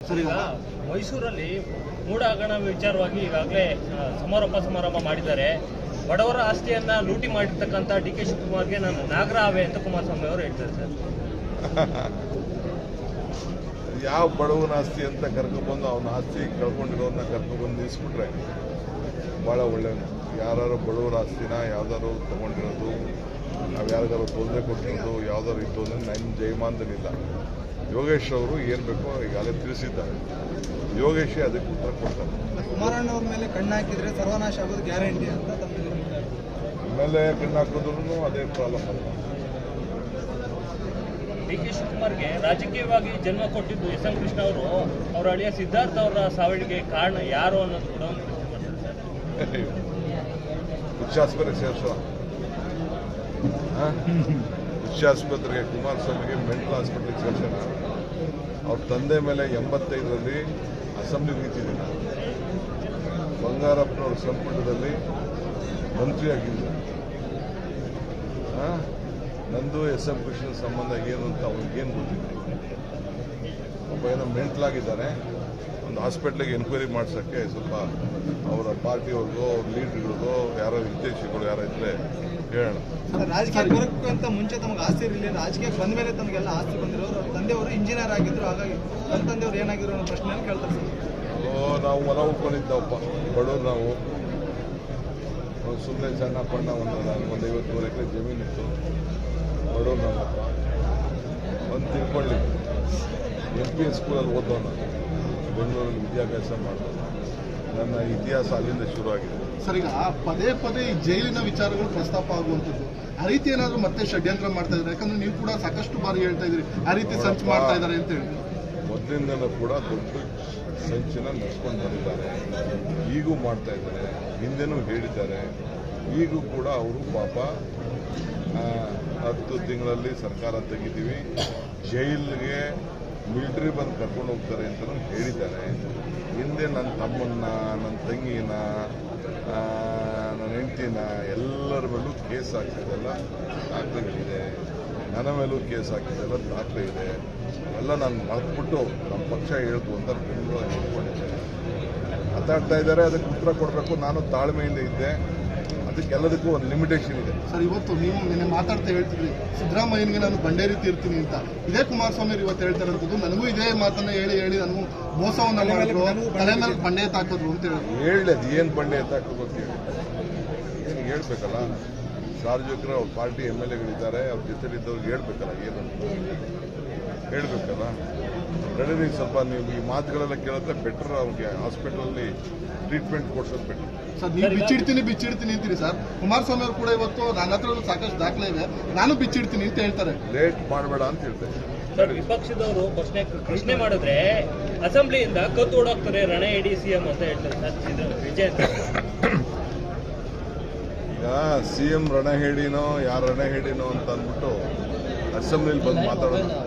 Sir, ಈಗ ಮೈಸೂರಲ್ಲಿ ಮೂಢ ಹಗರಣ ವಿಚಾರವಾಗಿ ಈಗಾಗಲೇ ಸಮಾರಂಭ ಮಾಡಿದ್ದಾರೆ. ಬಡವರ ಆಸ್ತಿಯನ್ನ ಲೂಟಿ ಮಾಡಿರ್ತಕ್ಕಂಥ ಡಿ.ಕೆ. ಶಿವಕುಮಾರ್ಗೆ ನಾನು ನಾಗರ ಆವೆ ಅಂತ ಕುಮಾರಸ್ವಾಮಿ ಅವರು ಹೇಳ್ತಾರೆ ಸರ್. ಯಾವ ಬಡವನ ಆಸ್ತಿ ಅಂತ ಕರ್ಕೊಂಡ್ಬಂದು ಅವನ ಆಸ್ತಿ ಕಳ್ಕೊಂಡಿರೋನ್ನ ಕರ್ಕೊಂಡ್ಬಂದು ನಿಲ್ಲಿಸ್ಬಿಟ್ರೆ ಭಾಳ ಒಳ್ಳೆಯದು. ಯಾರು ಬಡವರ ಆಸ್ತಿನ ಯಾವ್ದಾದ್ರು ತಗೊಂಡಿರೋದು, ನಾವು ಯಾರಿಗಾರು ತೊಂದರೆ ಕೊಟ್ಟಿರೋದು ಯಾವ್ದಾದ್ರು ಇತ್ತು ಅಂದರೆ ನನ್ನ ಜಯಮಾನದಲ್ಲಿಲ್ಲ. ಯೋಗೇಶ್ ಅವರು ಏನು ಬೇಕೋ ಈಗಾಗಲೇ ತಿಳಿಸಿದ್ದಾರೆ. ಯೋಗೇಶೇ ಅದಕ್ಕೆ ಉತ್ತರ ಕೊಡ್ತಾರೆ. ಕುಮಾರಣ್ಣ ಅವ್ರ ಮೇಲೆ ಕಣ್ಣು ಹಾಕಿದ್ರೆ ಸರ್ವನಾಶ ಆಗೋದು ಗ್ಯಾರಂಟಿ ಅಂತ ಮೇಲೆ ಕಣ್ಣು ಹಾಕಿದ್ರು ಅದೇ ಪ್ರಾಬ್ಲಮ್ ಅಲ್ಲ. ಡಿ.ಕೆ. ಶಿವಕುಮಾರ್ಗೆ ರಾಜಕೀಯವಾಗಿ ಜನ್ಮ ಕೊಟ್ಟಿದ್ದು ಎಸ್.ಎಂ. ಕೃಷ್ಣ ಅವರು, ಅವರ ಅಳಿಯ ಸಿದ್ಧಾರ್ಥ ಅವರ ಸಾವಿಗೆ ಕಾರಣ ಯಾರು ಅನ್ನೋದು ಕೂಡ ಒಂದು ಪ್ರಶ್ನೆ ಮಾಡ್ತಾರೆ ಸರ್. ಹುಚ್ಚಾಸ್ಪತ್ರೆಗೆ ಸೇರಿಸೋ ಹುಚ್ಚಾಸ್ಪತ್ರೆಗೆ ಕುಮಾರಸ್ವಾಮಿಗೆ ಮೆಂಟಲ್ ಹಾಸ್ಪಿಟ್ಲಿಗೆ ಸೇರಿಸೋಣ. ಅವ್ರ ತಂದೆ ಮೇಲೆ 85ರಲ್ಲಿ ಅಸೆಂಬ್ಲಿ ನಿಂತಿದ್ದೀನಿ. ಬಂಗಾರಪ್ಪನವ್ರ ಸಂಪುಟದಲ್ಲಿ ಮಂತ್ರಿಯಾಗಿದ್ದ. ನಂದು ಎಸ್.ಎಂ. ಕೃಷ್ಣ ಸಂಬಂಧ ಏನು ಅಂತ ಅವ್ರಿಗೇನು ಗೊತ್ತಿದೆ. ಒಬ್ಬ ಏನೋ ಮೆಂಟ್ಲಾಗಿದ್ದಾನೆ. ಒಂದು ಹಾಸ್ಪಿಟ್ಲಿಗೆ ಎನ್ಕ್ವೈರಿ ಮಾಡ್ಸೋಕ್ಕೆ ಸ್ವಲ್ಪ ಅವರ ಪಾರ್ಟಿಯವ್ರಿಗೋ ಅವ್ರ ಲೀಡ್ರ್ಗಳಿಗೋ ಯಾರೋ ನಿರ್ದೇಶಕರು ಯಾರೋ ಇದ್ದರೆ ಹೇಳೋಣ. ರಾಜಕೀಯ ಬರೋಕ್ಕಿಂತ ಮುಂಚೆ ತಮಗೆ ಆಸ್ತಿ ಇರಲಿಲ್ಲ. ರಾಜಕೀಯಕ್ಕೆ ಬಂದ ಮೇಲೆ ತಮಗೆಲ್ಲ ಆಸ್ತಿ ಬಂದಿರೋರು. ಅವ್ರ ತಂದೆಯವರು ಇಂಜಿನಿಯರ್ ಆಗಿದ್ರು. ಹಾಗಾಗಿ ನನ್ನ ತಂದೆಯವರು ಏನಾಗಿದ್ರು ಅನ್ನೋ ಪ್ರಶ್ನೆಯನ್ನು ಕೇಳ್ತಾರೆ ಸರ್. ನಾವು ಹೊಲ ಉಟ್ಕೊಂಡಿದ್ದವಪ್ಪ, ಬಡವರು ನಾವು. ಸುಮ್ಮನೆ ಸಣ್ಣ ಪಣ್ಣ ಒಂದು 50-100 ಎಕರೆ ಜಮೀನಿತ್ತು. ಬಡವರು ನಾವಪ್ಪ. ಒಂದು ತಿಳ್ಕೊಳ್ಳಿ, MP.S ಸ್ಕೂಲಲ್ಲಿ ಓದೋನು, ಬೆಂಗಳೂರಲ್ಲಿ ವಿದ್ಯಾಭ್ಯಾಸ ಮಾಡೋದು. ನನ್ನ ಇತಿಹಾಸ ಅಲ್ಲಿಂದ ಶುರುವಾಗಿದೆ. ಸರ್, ಈಗ ಪದೇ ಪದೇ ಈ ಜೈಲಿನ ವಿಚಾರಗಳು ಪ್ರಸ್ತಾಪ ಆಗುವಂಥದ್ದು, ಆ ರೀತಿ ಏನಾದರೂ ಮತ್ತೆ ಷಡ್ಯಂತ್ರ ಮಾಡ್ತಾ ಇದ್ದಾರೆ? ಯಾಕಂದ್ರೆ ನೀವು ಕೂಡ ಸಾಕಷ್ಟು ಬಾರಿ ಹೇಳ್ತಾ ಇದ್ರಿ ಆ ರೀತಿ ಸಂಚು ಮಾಡ್ತಾ ಇದ್ದಾರೆ ಅಂತ ಹೇಳಿ. ಮೊದಲಿಂದಲೂ ಕೂಡ ದೊಡ್ಡ ಸಂಚಿನ ನಡೆಸ್ಕೊಂಡು ಬಂದಿದ್ದಾರೆ. ಈಗೂ ಮಾಡ್ತಾ ಇದ್ದಾರೆ, ಹಿಂದೆನೂ ಹೇಳಿದ್ದಾರೆ. ಈಗೂ ಕೂಡ ಅವರು ಪಾಪ 10 ತಿಂಗಳಲ್ಲಿ ಸರ್ಕಾರ ತೆಗಿತೀವಿ, ಜೈಲಿಗೆ ಮಿಲಿಟರಿ ಬಂದು ಕರ್ಕೊಂಡು ಹೋಗ್ತಾರೆ ಅಂತಲೂ ಹೇಳಿದ್ದಾರೆ. ಹಿಂದೆ ನನ್ನ ತಮ್ಮನ್ನ, ನನ್ನ ತಂಗಿನ, ನನ್ನ ಹೆಂಡತಿನ ಎಲ್ಲರ ಮೇಲೂ ಕೇಸ್ ಹಾಕಿದ್ದೆಲ್ಲ ದಾಖಲೆಗಳಿದೆ. ನನ್ನ ಮೇಲೂ ಕೇಸ್ ಹಾಕಿದ್ದೆಲ್ಲ ದಾಖಲೆ ಇದೆ. ಎಲ್ಲ ನಾನು ಮರೆತುಬಿಟ್ಟು ನಮ್ಮ ಪಕ್ಷ ಹೇಳ್ತು ಅಂತ ಬೆಂಗಳೂರಲ್ಲಿ ಹೇಳ್ಕೊಂಡಿದ್ದೇನೆ. ಮಾತಾಡ್ತಾ ಇದ್ದಾರೆ, ಅದಕ್ಕೆ ಉತ್ತರ ಕೊಡಬೇಕು. ನಾನು ತಾಳ್ಮೆಯಿಂದ ಇದ್ದೆ. ಅದಕ್ಕೆಲ್ಲದಕ್ಕೂ ಒಂದು ಲಿಮಿಟೇಷನ್ ಇದೆ. ಸರ್, ಇವತ್ತು ನೀವು ನಿನ್ನೆ ಮಾತಾಡ್ತಾ ಹೇಳ್ತಿದ್ರಿ ಸಿದ್ದರಾಮಯ್ಯನಿಗೆ ನಾನು ಬಂಡೇರಿ ತೀರ್ತೀನಿ ಅಂತ. ಇದೇ ಕುಮಾರಸ್ವಾಮಿ ಇವತ್ತು ಹೇಳ್ತಾ ಇರೋದು, ನನಗೂ ಇದೇ ಮಾತನ್ನ ಹೇಳಿ ನನಗೂ ಮೋಸವನ್ನ ಮಾಡಿದ್ರು, ತಲೆ ಮೇಲೆ ಬಂಡೆ ಎತ್ತಾಕಿದ್ರು ಅಂತ ಹೇಳಿ. ಅದು ಏನು ಬಂಡೆ ಎತ್ತಾಕೋದು ಅಂತ ಹೇಳಿ ಏನು ಹೇಳ್ಬೇಕಲ್ಲ. ಸಾರ್ವಜನಿಕರು ಅವ್ರ ಪಾರ್ಟಿ MLAಗಳಿದ್ದಾರೆ, ಅವ್ರ ಜೊತೆಲಿದ್ದವ್ರಿಗೆ ಹೇಳ್ಬೇಕಲ್ಲ, ಏನು ಹೇಳ್ಬೇಕಲ್ಲ. ಕಡೆಗೆ ಸ್ವಲ್ಪ ನೀವು ಈ ಮಾತುಗಳೆಲ್ಲ ಕೇಳಿದ್ರೆ ಬೆಟರ್. ಅವ್ರಿಗೆ ಹಾಸ್ಪಿಟಲಲ್ಲಿ ಟ್ರೀಟ್ಮೆಂಟ್ ಕೊಡ್ಸೋದು ಬೆಟರ್. ಸರ್, ನೀವು ಬಿಚ್ಚಿಡ್ತೀನಿ ಅಂತೀರಿ ಸರ್. ಕುಮಾರಸ್ವಾಮಿ ಅವರು ಕೂಡ ಇವತ್ತು ನನ್ನ ಹತ್ರ ಸಾಕಷ್ಟು ದಾಖಲೆ ಇದೆ, ನಾನು ಬಿಚ್ಚಿಡ್ತೀನಿ ಅಂತ ಹೇಳ್ತಾರೆ. ಲೇಟ್ ಮಾಡಬೇಡ ಅಂತ ಹೇಳ್ತಾರೆ ಸರ್. ವಿಪಕ್ಷದವರು ಪ್ರಶ್ನೆ ಮಾಡಿದ್ರೆ ಅಸೆಂಬ್ಲಿಯಿಂದ ಕತ್ತು ಓಡೋಗ್ತಾರೆ ರಣಹೇಡಿ CM ಅಂತ ಹೇಳ್ತಾರೆ ಸರ್. ವಿಜಯ್ ಅಂತ ಈಗ CM ರಣಹೇಡಿನೋ ಯಾರು ರಣಹೇಡಿನೋ ಅಂತ ಅಂದ್ಬಿಟ್ಟು ಅಸೆಂಬ್ಲಿಲಿ ಬಂದು ಮಾತಾಡೋದು.